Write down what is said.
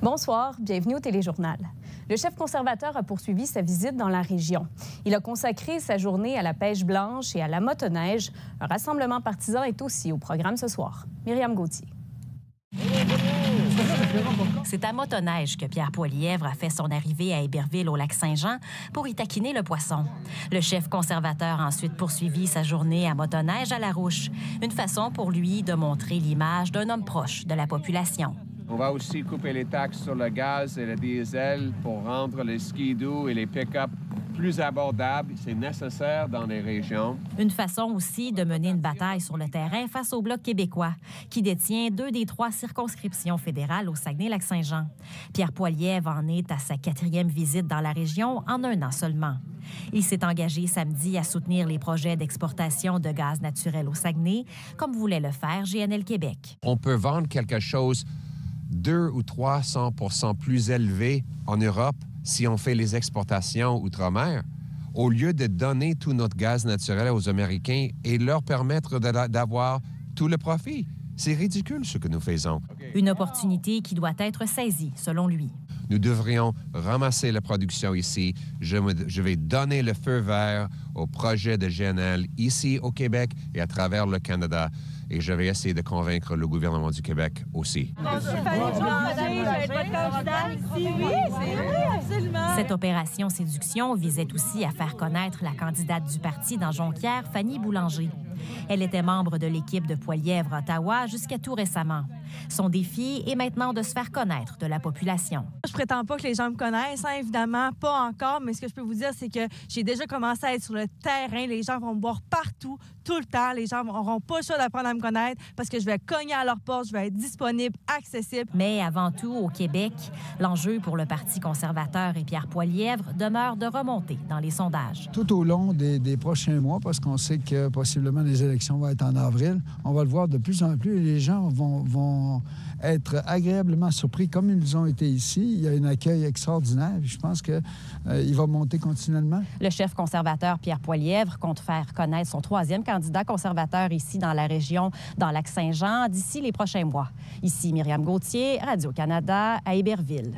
Bonsoir, bienvenue au Téléjournal. Le chef conservateur a poursuivi sa visite dans la région. Il a consacré sa journée à la pêche blanche et à la motoneige. Un rassemblement partisan est aussi au programme ce soir. Myriam Gauthier. C'est à motoneige que Pierre Poilièvre a fait son arrivée à Héberville au lac Saint-Jean pour y taquiner le poisson. Le chef conservateur a ensuite poursuivi sa journée à motoneige à La Rouche, une façon pour lui de montrer l'image d'un homme proche de la population. On va aussi couper les taxes sur le gaz et le diesel pour rendre les skidoo et les pick-up plus abordables. C'est nécessaire dans les régions. Une façon aussi de mener une bataille sur le terrain face au Bloc québécois, qui détient 2 des 3 circonscriptions fédérales au Saguenay-Lac-Saint-Jean. Pierre Poilièvre en est à sa 4e visite dans la région en 1 an seulement. Il s'est engagé samedi à soutenir les projets d'exportation de gaz naturel au Saguenay, comme voulait le faire GNL Québec. On peut vendre quelque chose 200 ou 300% plus élevé en Europe si on fait les exportations outre-mer, au lieu de donner tout notre gaz naturel aux Américains et leur permettre d'avoir tout le profit. C'est ridicule ce que nous faisons. Une opportunité qui doit être saisie, selon lui. Nous devrions ramasser la production ici. Je vais donner le feu vert au projet de GNL ici au Québec et à travers le Canada. Et je vais essayer de convaincre le gouvernement du Québec aussi. Cette opération séduction visait aussi à faire connaître la candidate du parti dans Jonquière, Fanny Boulanger. Elle était membre de l'équipe de Poilièvre Ottawa jusqu'à tout récemment. Son défi est maintenant de se faire connaître de la population. Je prétends pas que les gens me connaissent, hein, évidemment, pas encore, mais ce que je peux vous dire, c'est que j'ai déjà commencé à être sur le terrain. Les gens vont me voir partout, tout le temps. Les gens n'auront pas le choix d'apprendre à me connaître parce que je vais cogner à leur porte, je vais être disponible, accessible. Mais avant tout, au Québec, l'enjeu pour le Parti conservateur et Pierre Poilièvre demeure de remonter dans les sondages. Tout au long des prochains mois, parce qu'on sait que possiblement les élections vont être en avril, on va le voir de plus en plus et les gens vont être agréablement surpris comme ils ont été ici. Il y a un accueil extraordinaire. Je pense qu'il va monter continuellement. Le chef conservateur Pierre Poilièvre compte faire connaître son 3e candidat conservateur ici dans la région, dans Lac-Saint-Jean, d'ici les prochains mois. Ici Myriam Gauthier, Radio-Canada, à Héberville.